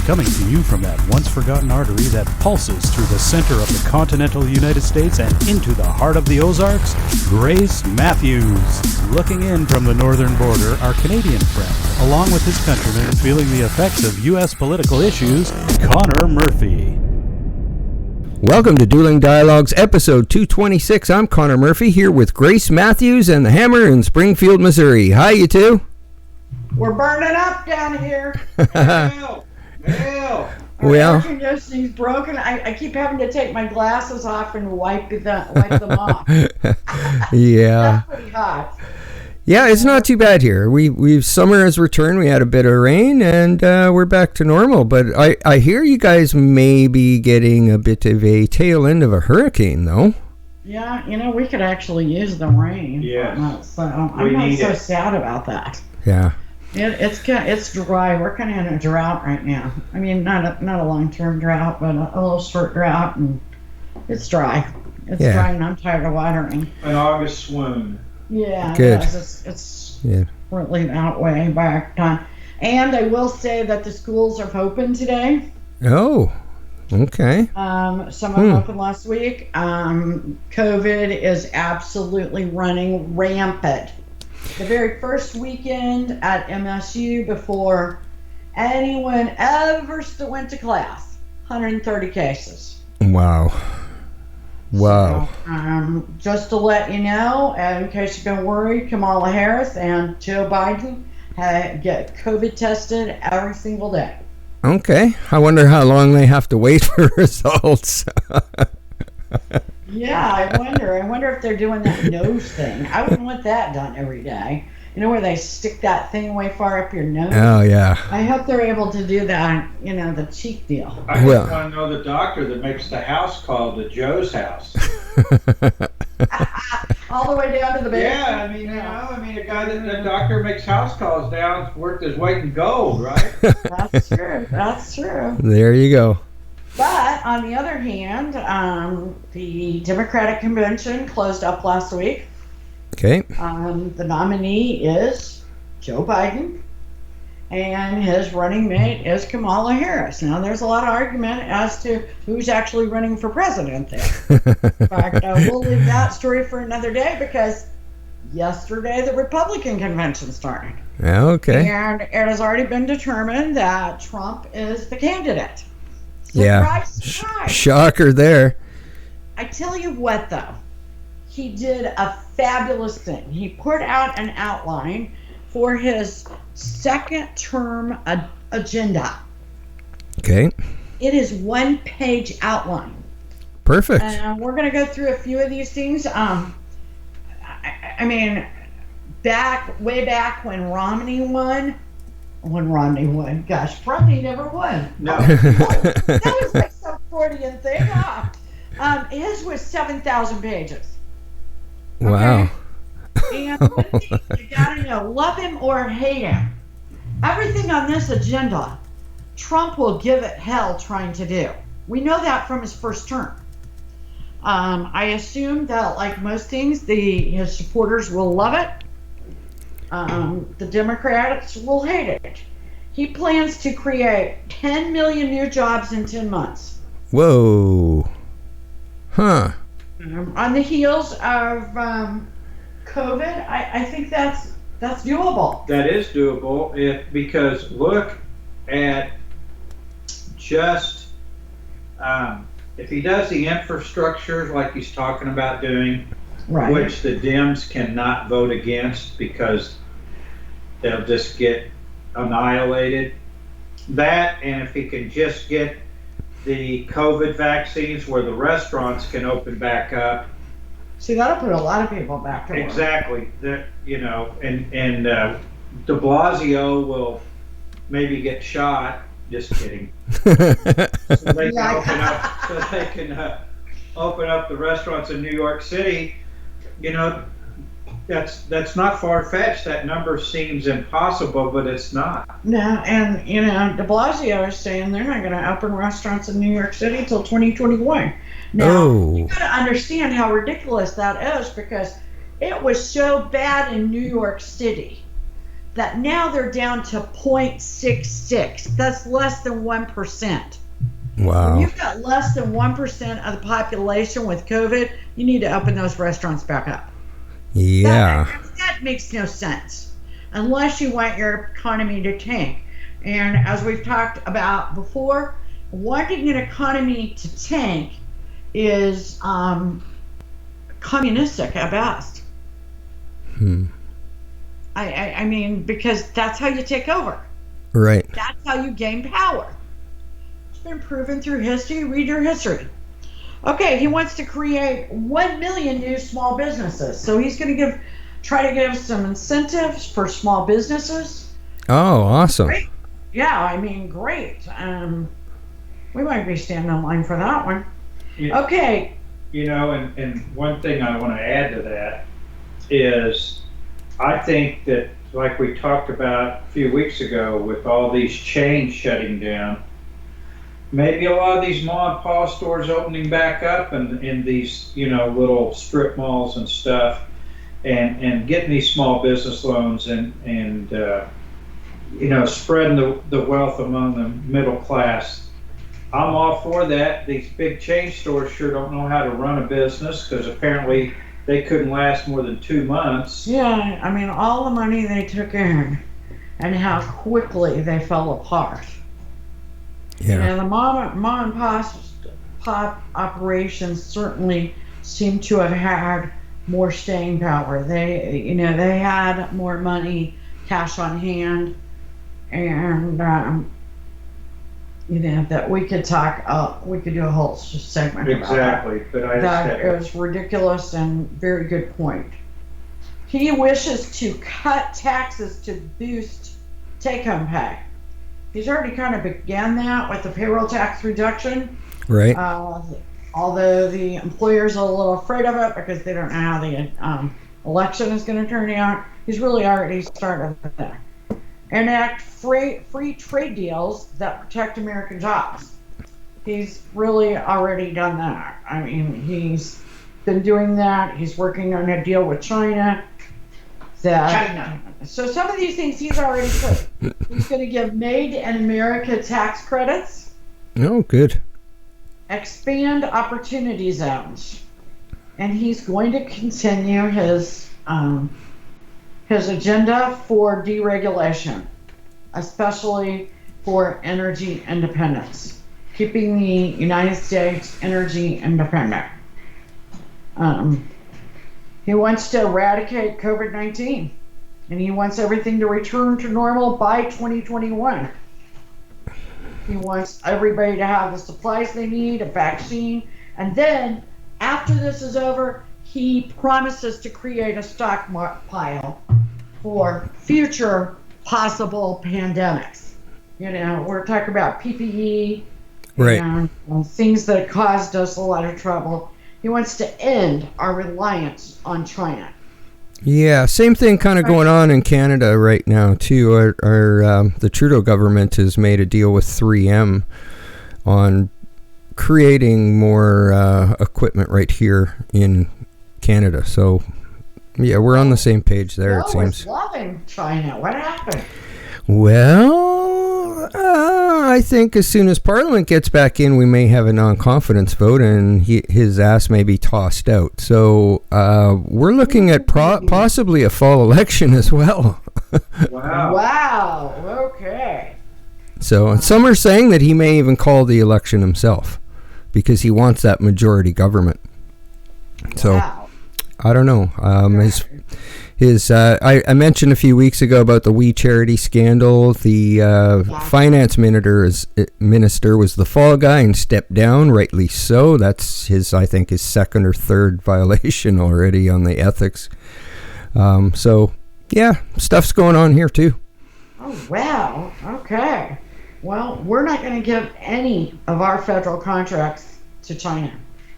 Coming to you from that once-forgotten artery that pulses through the center of the continental United States and into the heart of the Ozarks, Grace Matthews. Looking in from the northern border, our Canadian friend, along with his countrymen feeling the effects of U.S. political issues, Connor Murphy. Welcome to Dueling Dialogues, episode 226. I'm Connor Murphy, here with Grace Matthews and the Hammer in Springfield, Missouri. Hi, you two. We're burning up down here. Well, well, air conditioning's broken. I keep having to take my glasses off and wipe them off. Yeah. That's pretty hot. Yeah, it's not too bad here. We've summer has returned. We had a bit of rain, and we're back to normal. But I hear you guys may be getting a bit of a tail end of a hurricane, though. Yeah, we could actually use the rain. Yeah. So I'm not so sad about that. Yeah. It's dry. We're kind of in a drought right now. I mean, not a long-term drought, but a little short drought, and it's dry. It's dry, and I'm tired of watering. An August swoon. Yeah, good. It's really that way back time. And I will say that the schools are open today. Oh, okay. Some of them opened last week. COVID is absolutely running rampant. The very first weekend at MSU before anyone ever went to class, 130 cases. Wow. So, just to let you know, in case you've been worried, Kamala Harris and Joe Biden get COVID tested every single day. Okay. I wonder how long they have to wait for results. Yeah, I wonder if they're doing that nose thing. I wouldn't want that done every day. You know, where they stick that thing way far up your nose? Oh, yeah. I hope they're able to do that, the cheek deal. I just want to know the doctor that makes the house call to Joe's house. All the way down to the basement. Yeah, a guy that doctor makes house calls down worth his weight in gold, right? That's true. That's true. There you go. But on the other hand, the Democratic convention closed up last week. Okay. The nominee is Joe Biden, and his running mate is Kamala Harris. Now, there's a lot of argument as to who's actually running for president there. In fact, we'll leave that story for another day because yesterday the Republican convention started. Okay. And it has already been determined that Trump is the candidate. Surprise. Shocker there. I tell you what, though. He did a fabulous thing. He put out an outline for his second term agenda. Okay. It is one-page outline. Perfect. We're going to go through a few of these things. Way back when Romney won, gosh, Romney never won. No. That was like some Freudian thing. His was 7,000 pages. Okay? Wow. And one thing you gotta know, love him or hate him, everything on this agenda, Trump will give it hell trying to do. We know that from his first term. I assume that, like most things, his supporters will love it. The Democrats will hate it. He plans to create 10 million new jobs in 10 months. Whoa. Huh. On the heels of COVID, I think that's doable. That is doable because look at just if he does the infrastructure like he's talking about doing, right, which the Dems cannot vote against because they'll just get annihilated. That, and if he can just get the COVID vaccines where the restaurants can open back up. See, that'll put a lot of people back to work. Exactly. And de Blasio will maybe get shot. Just kidding. So they can open up the restaurants in New York City. That's not far-fetched. That number seems impossible, but it's not. No, and de Blasio is saying they're not going to open restaurants in New York City until 2021. Now, you got to understand how ridiculous that is because it was so bad in New York City that now they're down to 0.66. That's less than 1%. Wow. When you've got less than 1% of the population with COVID, you need to open those restaurants back up. Yeah. That makes no sense unless you want your economy to tank. And as we've talked about before, wanting an economy to tank is communistic at best. I mean, because that's how you take over. Right. That's how you gain power. It's been proven through history. Read your history. Okay, he wants to create 1 million new small businesses. So he's going to try to give some incentives for small businesses. Oh, awesome. Great. Yeah, I mean, great. We might be standing in line for that one. Yeah. Okay. You know, and one thing I want to add to that is I think that, like we talked about a few weeks ago with all these chains shutting down, maybe a lot of these mom and pop stores opening back up and in these, you know, little strip malls and stuff, and getting these small business loans and you know, spreading the wealth among the middle class. I'm all for that. These big chain stores sure don't know how to run a business because apparently they couldn't last more than 2 months. Yeah, I mean, all the money they took in and how quickly they fell apart. Yeah. And the mom and pop operations certainly seem to have had more staying power. They had more money, cash on hand, and that we could talk. We could do a whole segment about Exactly, that. but I That understand. is ridiculous and very good point. He wishes to cut taxes to boost take-home pay. He's already kind of began that with the payroll tax reduction. Right. Although the employers are a little afraid of it because they don't know how the election is going to turn out. He's really already started that. Enact free trade deals that protect American jobs. He's really already done that. I mean, he's been doing that. He's working on a deal with China. So some of these things he's already put. He's going to give Made in America tax credits. Oh, good. Expand opportunity zones. And he's going to continue his agenda for deregulation, especially for energy independence, keeping the United States energy independent. He wants to eradicate COVID-19, and he wants everything to return to normal by 2021. He wants everybody to have the supplies they need, a vaccine, and then after this is over, he promises to create a stockpile for future possible pandemics. You know, we're talking about PPE, Right. and things that caused us a lot of trouble. He wants to end our reliance on China. Yeah, same thing kind of going on in Canada right now too. The Trudeau government has made a deal with 3M on creating more equipment right here in Canada. So yeah, we're on the same page there. It seems. Loving China. What happened? Well, I think as soon as Parliament gets back in, we may have a non-confidence vote, and his ass may be tossed out. So we're looking at possibly a fall election as well. Wow. Wow. Okay. So, and some are saying that he may even call the election himself because he wants that majority government. So, Wow. I don't know. I mentioned a few weeks ago about the We Charity scandal. The finance minister was the fall guy and stepped down, rightly so. That's I think his second or third violation already on the ethics. So, yeah, stuff's going on here too. Oh, wow. Okay. Well, we're not going to give any of our federal contracts to China.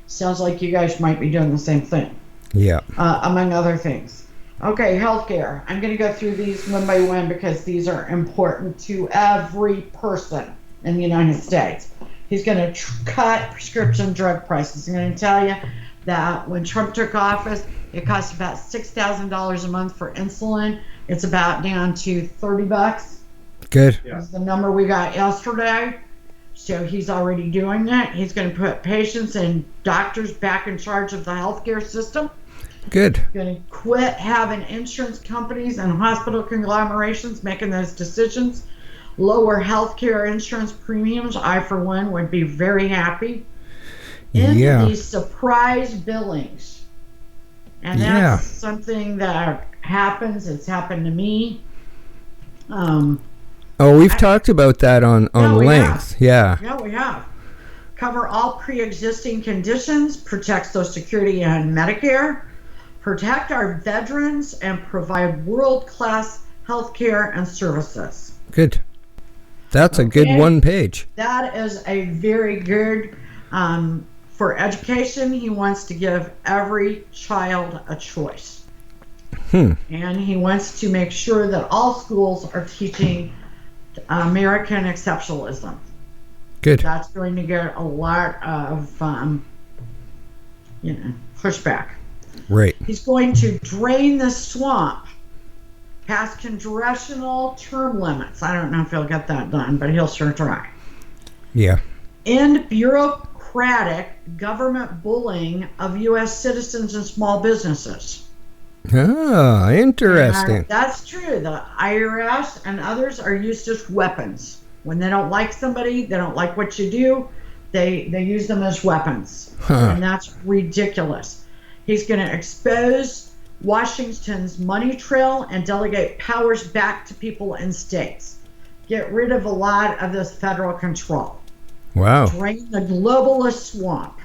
Sounds like you guys might be doing the same thing. Yeah. Among other things. Okay, healthcare. I'm going to go through these one by one because these are important to every person in the United States. He's going to cut prescription drug prices. I'm going to tell you that when Trump took office, It costs about $6,000 a month for insulin. It's about down to $30. Good. Yeah. Is the number we got yesterday. So he's already doing it. He's going to put patients and doctors back in charge of the healthcare system. Good. Going to quit having insurance companies and hospital conglomerations making those decisions. Lower healthcare insurance premiums. I, for one, would be very happy. Into these surprise billings. And that's something that happens. It's happened to me. We've talked about that on length. Yeah. Yeah, we have. Cover all pre-existing conditions, protect Social Security and Medicare, protect our veterans, and provide world-class health care and services. Good. That's a good one page. That is a very good, for education, he wants to give every child a choice. And he wants to make sure that all schools are teaching American exceptionalism. Good. That's going to get a lot of, pushback. Right. He's going to drain the swamp past congressional term limits. I don't know if he'll get that done, but he'll sure try. Yeah. End bureaucratic government bullying of U.S. citizens and small businesses. Ah, interesting. And that's true. The IRS and others are used as weapons. When they don't like somebody, they don't like what you do, they use them as weapons. And that's ridiculous. He's going to expose Washington's money trail and delegate powers back to people in states. Get rid of a lot of this federal control. Wow. Drain the globalist swamp.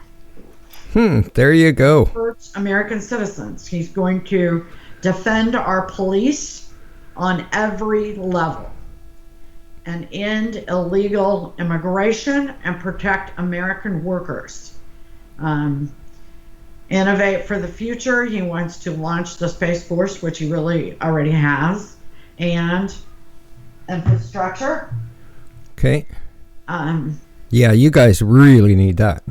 There you go. Hurts American citizens. He's going to defend our police on every level and end illegal immigration and protect American workers. Innovate for the future. He wants to launch the Space Force, which he really already has, and infrastructure. Okay. Yeah, you guys really need that.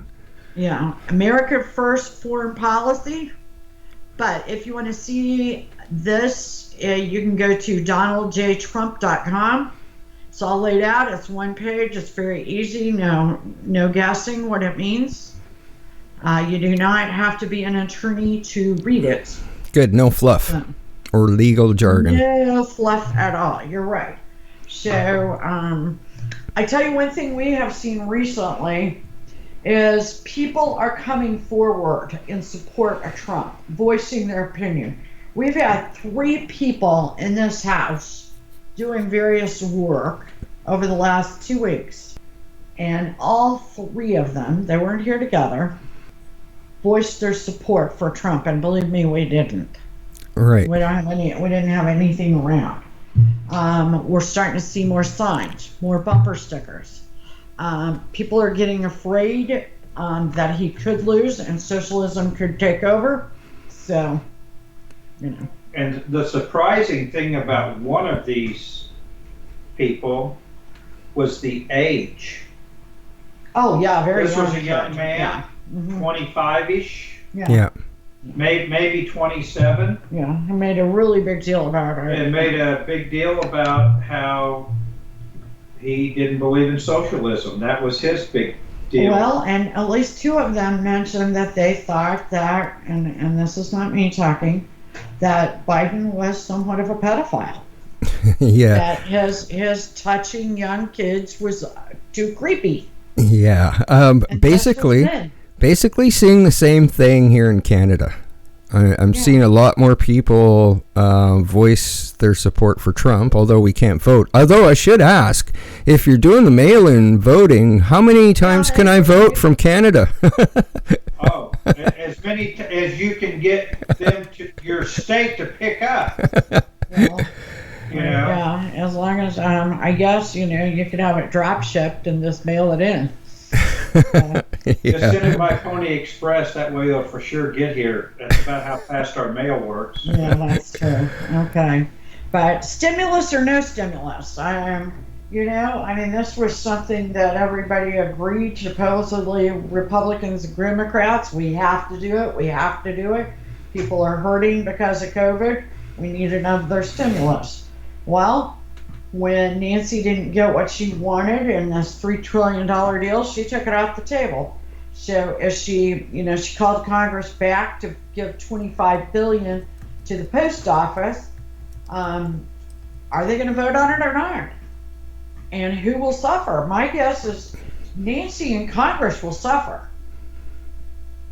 Yeah, America First foreign policy. But if you want to see this, you can go to donaldjtrump.com. It's all laid out. It's one page. It's very easy. No guessing what it means. You do not have to be an attorney to read it. Good. No fluff or legal jargon. No fluff at all. You're right. So I tell you one thing we have seen recently is people are coming forward in support of Trump, voicing their opinion. We've had 3 people in this house doing various work over the last 2 weeks, and all 3 of them, they weren't here together, voiced their support for Trump, and believe me, we didn't. Right. We didn't have anything around. We're starting to see more signs, more bumper stickers. People are getting afraid that he could lose and socialism could take over. So, And the surprising thing about one of these people was the age. Oh, yeah, very This young. was a young man, Yeah. Mm-hmm. 25-ish, Yeah. maybe 27. Yeah, he made a really big deal about it. And made a big deal about how he didn't believe in socialism. That was his big deal. Well, and at least 2 of them mentioned that they thought that, and this is not me talking, that Biden was somewhat of a pedophile. Yeah. That his touching young kids was too creepy. Yeah. And Basically seeing the same thing here in Canada. I'm seeing a lot more people voice their support for Trump, although we can't vote. Although I should ask, if you're doing the mail-in voting, how many times can I vote from Canada? Oh, as many as you can get them to your state to pick up. Well, You know? yeah, as long as I guess you could have it drop shipped and just mail it in. Just send it by Pony Express. That way they'll for sure get here. That's about how fast our mail works. Yeah, that's true. Okay, but stimulus or no stimulus, this was something that everybody agreed. Supposedly, Republicans and Democrats, we have to do it. We have to do it. People are hurting because of COVID. We need another stimulus. Well, when Nancy didn't get what she wanted in this $3 trillion deal, she took it off the table. So if she called Congress back to give $25 billion to the post office, are they going to vote on it or not? And who will suffer? My guess is Nancy and Congress will suffer.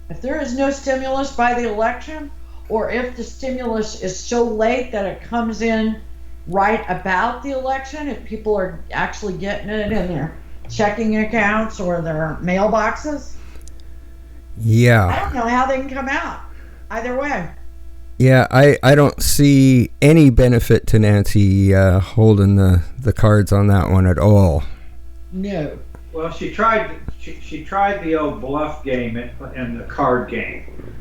If there is no stimulus by the election, or if the stimulus is so late that it comes in right about the election, if people are actually getting it in their checking accounts or their mailboxes, yeah, I don't know how they can come out either way. Yeah, I don't see any benefit to Nancy holding the cards on that one at all. No. Well, she tried the old bluff game and the card game.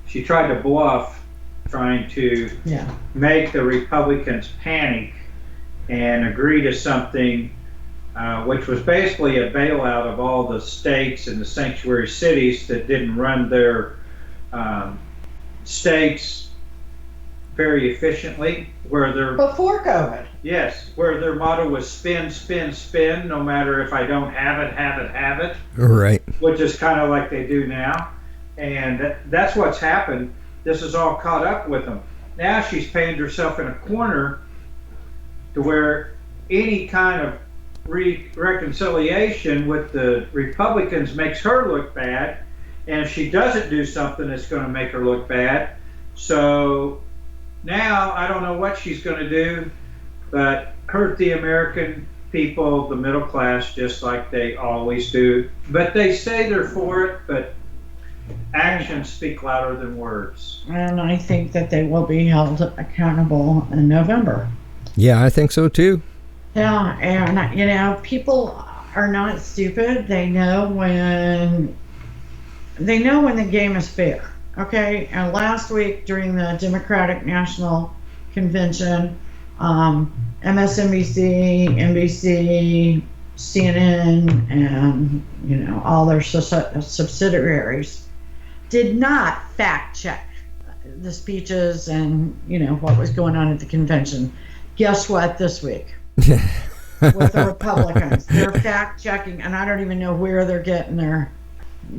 She tried to bluff, trying to make the Republicans panic and agree to something which was basically a bailout of all the states and the sanctuary cities that didn't run their states very efficiently, where their before COVID. Yes, where their motto was spin, spin, spin, no matter if I don't have it, have it, have it. Right. Which is kind of like they do now. And that's what's happened. This is all caught up with them. Now she's painted herself in a corner to where any kind of reconciliation with the Republicans makes her look bad. And if she doesn't do something, it's going to make her look bad. So now I don't know what she's going to do, but hurt the American people, the middle class, just like they always do. But they say they're for it, but actions speak louder than words. And I think that they will be held accountable in November. Yeah, I think so too. Yeah, and people are not stupid. They know when the game is fair. Okay, and last week during the Democratic National Convention, MSNBC, NBC, CNN, and all their subsidiaries did not fact check the speeches and what was going on at the convention. Guess what? This week with the Republicans, they're fact checking, and I don't even know where they're getting their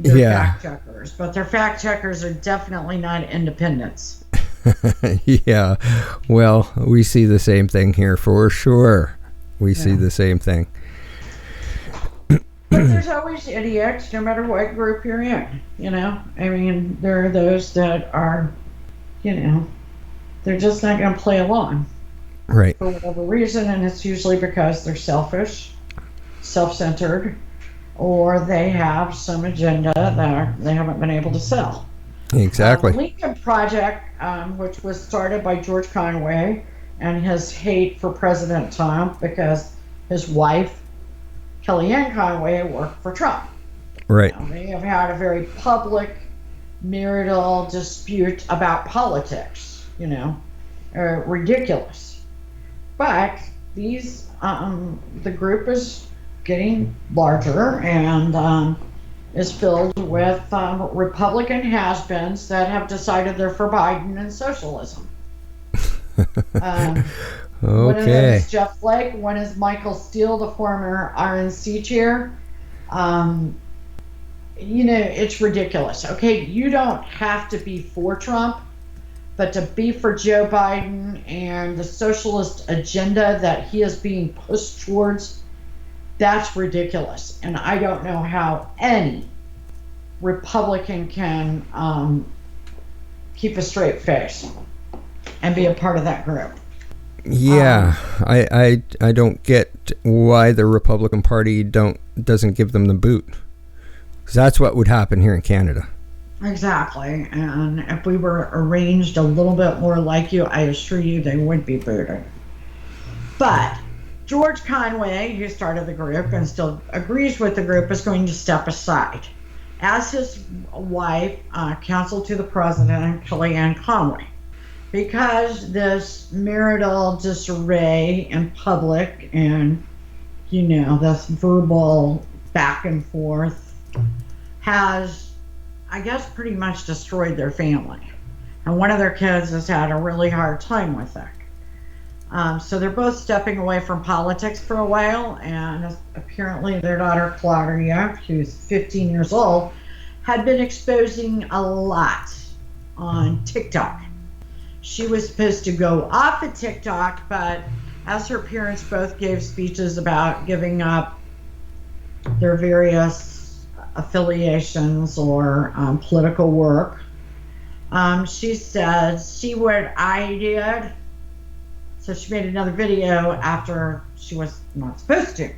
fact checkers, but their fact checkers are definitely not independents. Yeah, well, we see the same thing here for sure. We see the same thing. But there's always idiots, no matter what group you're in. I mean, there are those that are, they're just not going to play along. Right. For whatever reason, and it's usually because they're selfish, self-centered, or they have some agenda that they haven't been able to sell. Exactly. The Lincoln Project, which was started by George Conway and his hate for President Trump because his wife, Kellyanne Conway, worked for Trump. Right. They have had a very public marital dispute about politics, ridiculous. But these, the group is getting larger and is filled with Republican has-beens that have decided they're for Biden and socialism. One of them is Jeff Flake. One is Micheal Steele, the former RNC chair. It's ridiculous. Okay, you don't have to be for Trump, but to be for Joe Biden and the socialist agenda that he is being pushed towards, that's ridiculous. And I don't know how any Republican can keep a straight face and be a part of that group. Yeah, I don't get why the Republican Party doesn't give them the boot. Because that's what would happen here in Canada. Exactly. And if we were arranged a little bit more like you, I assure you they would be booted. But George Conway, who started the group and still agrees with the group, is going to step aside as his wife, counsel to the president, Kellyanne Conway, because this marital disarray in public and, this verbal back and forth has, I guess, pretty much destroyed their family. and one of their kids has had a really hard time with it. So they're both stepping away from politics for a while, and apparently their daughter Claudia, who's 15 years old, had been exposing a lot on TikTok. She was supposed to go off of TikTok, but as her parents both gave speeches about giving up their various affiliations or political work, she said, "See what I did?" So she made another video after she was not supposed to.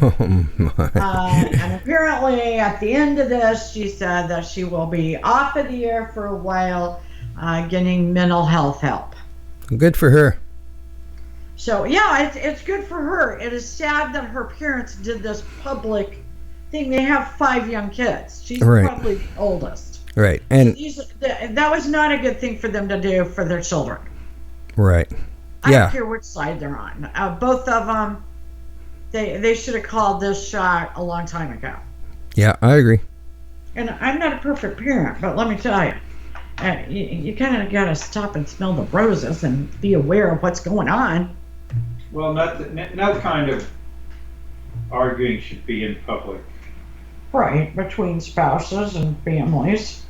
Oh my. And apparently at the end of this, she said that she will be off of the air for a while, getting mental health help. Good for her. So yeah, it's good for her. It is sad that her parents did this public thing. They have 5 young kids. She's probably the oldest. Right. And that was not a good thing for them to do for their children. Right. I don't care which side they're on. Both of them, they should have called this shot a long time ago. Yeah, I agree. And I'm not a perfect parent, but let me tell you, you kind of got to stop and smell the roses and be aware of what's going on. Well, no kind of arguing should be in public. Right, between spouses and families.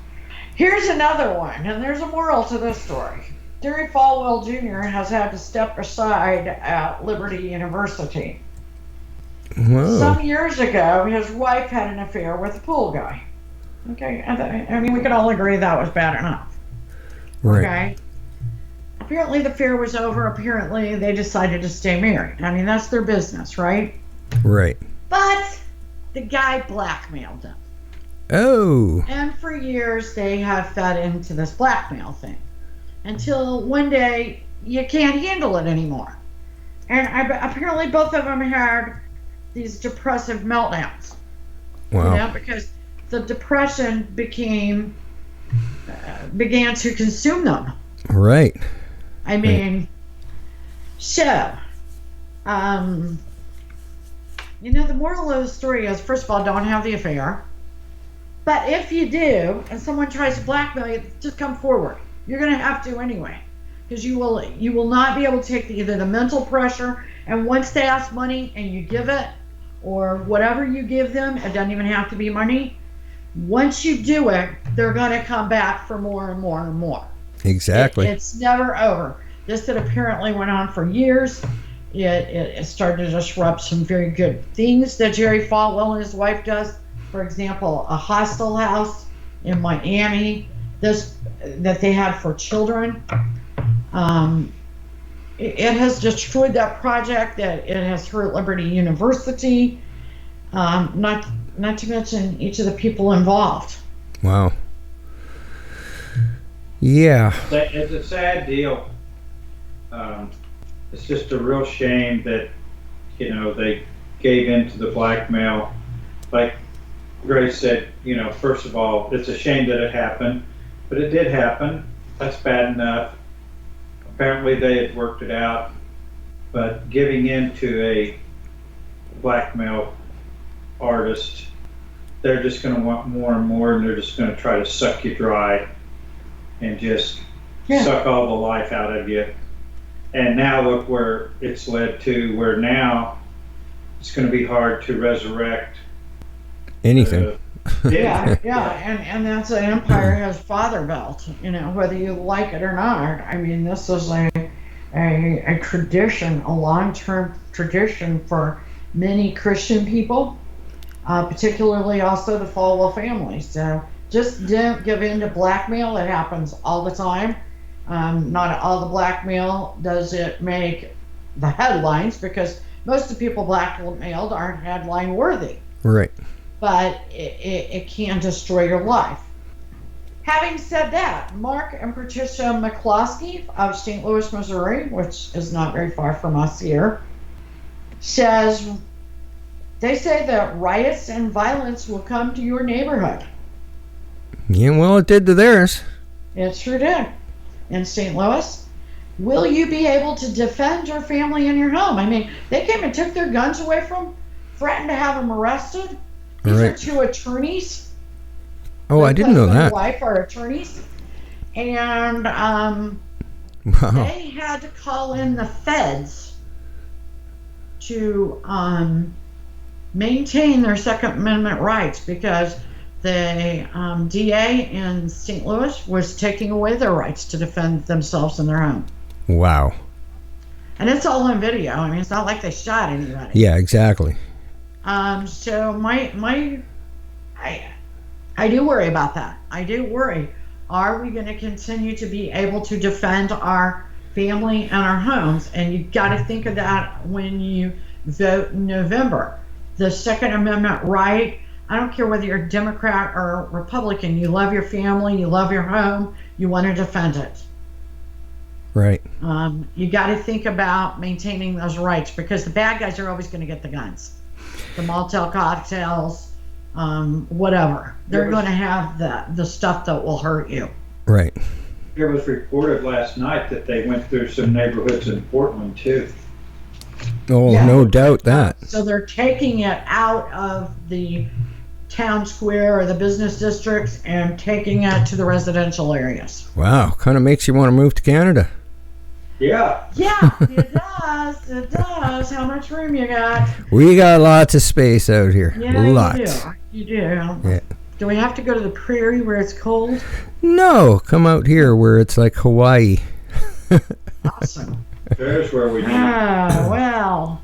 Here's another one, and there's a moral to this story. Jerry Falwell Jr. has had to step aside at Liberty University. Whoa. Some years ago, his wife had an affair with a pool guy. Okay, I mean, we can all agree that was bad enough. Right. Okay. Apparently the affair was over. Apparently they decided to stay married. I mean, that's their business, right? Right. But the guy blackmailed them. Oh. And for years they have fed into this blackmail thing. Until one day you can't handle it anymore. And apparently both of them had these depressive meltdowns. Wow. You know, because the depression began to consume them. Right. I mean, so, you know, the moral of the story is, first of all, don't have the affair. But if you do, and someone tries to blackmail you, just come forward. You're going to have to anyway, because you will not be able to take either the mental pressure, and once they ask money and you give it, or whatever you give them, it doesn't even have to be money. Once you do it, they're going to come back for more and more and more. Exactly. It's never over. This had apparently went on for years. It started to disrupt some very good things that Jerry Falwell and his wife does. For example, a hostel house in Miami that they had for children. It has destroyed that project. That it has hurt Liberty University. Not to mention each of the people involved. Wow. Yeah. It's a sad deal. It's just a real shame that, you know, they gave in to the blackmail. Like Grace said, you know, first of all, it's a shame that it happened, but it did happen. That's bad enough. Apparently they had worked it out, but giving in to a blackmail artist, they're just going to want more and more, and they're just going to try to suck you dry and just suck all the life out of you. And now look where it's led to, where now it's going to be hard to resurrect anything. Yeah, and that's an empire has father built, you know, whether you like it or not. I mean, this is a tradition, a long-term tradition for many Christian people, particularly also the Falwell family. So just don't give in to blackmail. It happens all the time. Not all the blackmail does it make the headlines, because most of the people blackmailed aren't headline worthy. Right. But it can destroy your life. Having said that, Mark and Patricia McCloskey of St. Louis, Missouri, which is not very far from us here, they say that riots and violence will come to your neighborhood. Yeah, well, it did to theirs. It sure did. In St. Louis, will you be able to defend your family in your home? I mean, they came and took their guns away from, threatened to have them arrested. These are 2 attorneys. Oh, I didn't know that. Wife are attorneys, And Wow. they had to call in the feds to maintain their Second Amendment rights because the DA in St. Louis was taking away their rights to defend themselves in their home. Wow. And it's all on video. I mean, it's not like they shot anybody. Yeah, exactly. So I do worry about that. I do worry. Are we going to continue to be able to defend our family and our homes? And you got to think of that when you vote in November. The Second Amendment right, I don't care whether you're a Democrat or Republican, you love your family, you love your home, you want to defend it. Right. You got to think about maintaining those rights because the bad guys are always going to get the guns, the Molotov cocktails, whatever. They're going to have the stuff that will hurt you. Right. It was reported last night that they went through some neighborhoods in Portland too. Oh, Yeah. no doubt that. So they're taking it out of the town square or the business districts and taking it to the residential areas. Wow. Kind of makes you want to move to Canada. Yeah. Yeah, it does. It does. How much room you got? We got lots of space out here. Yeah, Lots. you do. Yeah. Do we have to go to the prairie where it's cold? No, come out here where it's like Hawaii. Awesome. There's where we need. Ah, well,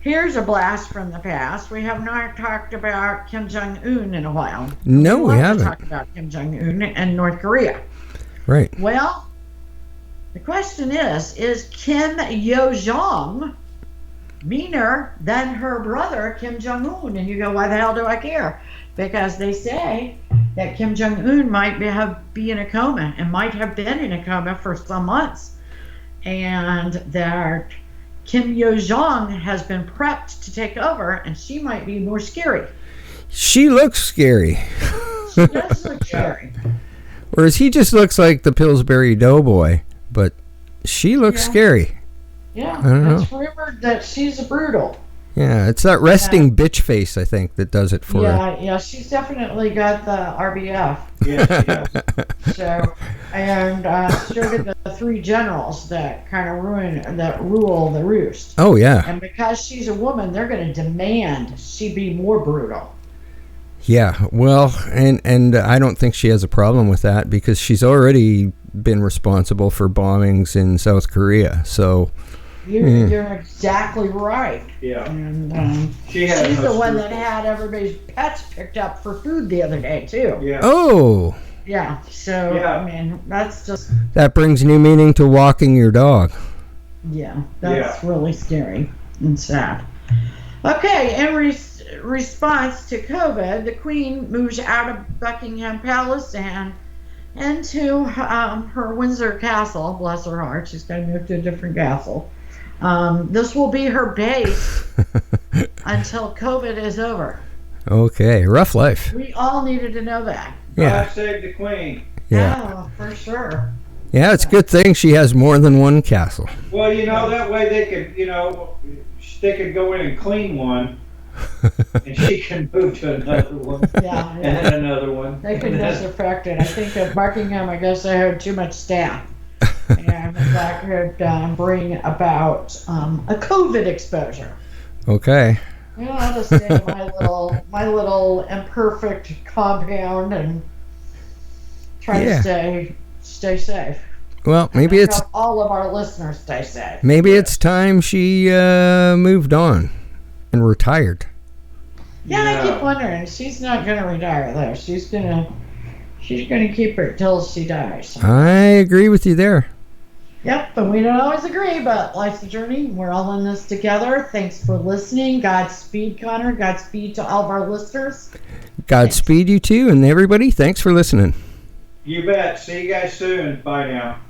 here's a blast from the past. We have not talked about Kim Jong Un in a while. No, we love to haven't. talk about Kim Jong Un and North Korea. Right. Well, the question is Kim Yo Jong meaner than her brother Kim Jong Un? And you go, why the hell do I care? Because they say that Kim Jong Un might be in a coma and might have been in a coma for some months, and that Kim Yo Jong has been prepped to take over, and she might be more scary. She looks scary. She does look scary. Whereas he just looks like the Pillsbury Doughboy. But she looks scary. Yeah, I don't know. it's rumored that she's brutal. Yeah, it's that resting bitch face, I think, that does it for her. Yeah, she's definitely got the RBF. Yes. So, and so did the three generals that kind of rule the roost. Oh, yeah. And because she's a woman, they're going to demand she be more brutal. Yeah, well, and I don't think she has a problem with that because she's already been responsible for bombings in South Korea. So you're exactly right. Yeah. And She's the one that had everybody's pets picked up for food the other day too. Yeah. Oh, Yeah. So Yeah. I mean, that's just that brings new meaning to walking your dog. that's really scary and sad. Okay, in response to COVID, the Queen moves out of Buckingham Palace and into her Windsor castle. Bless her heart, she's going to move to a different castle. This will be her base until COVID is over. Okay, rough life. We all needed to know that. Yeah, God save the Queen. yeah, Oh, for sure. yeah. It's a good thing she has more than one castle. Well, that way they could, they could go in and clean one, and she can move to another one, Yeah, and then another one. they could disinfect it. I think at Buckingham, I guess they had too much staff. And that could bring about a COVID exposure. Okay. I'll just stay in my little imperfect compound and try to stay safe. Well, maybe I it's hope all of our listeners stay safe. maybe it's time she moved on and retired. Yeah, I keep wondering. She's not going to retire though. She's gonna keep it till she dies. I agree with you there. Yep, and we don't always agree, but life's a journey. We're all in this together. Thanks for listening. Godspeed, Connor. Godspeed to all of our listeners. Godspeed you too, and everybody. Thanks for listening. You bet. See you guys soon. Bye now.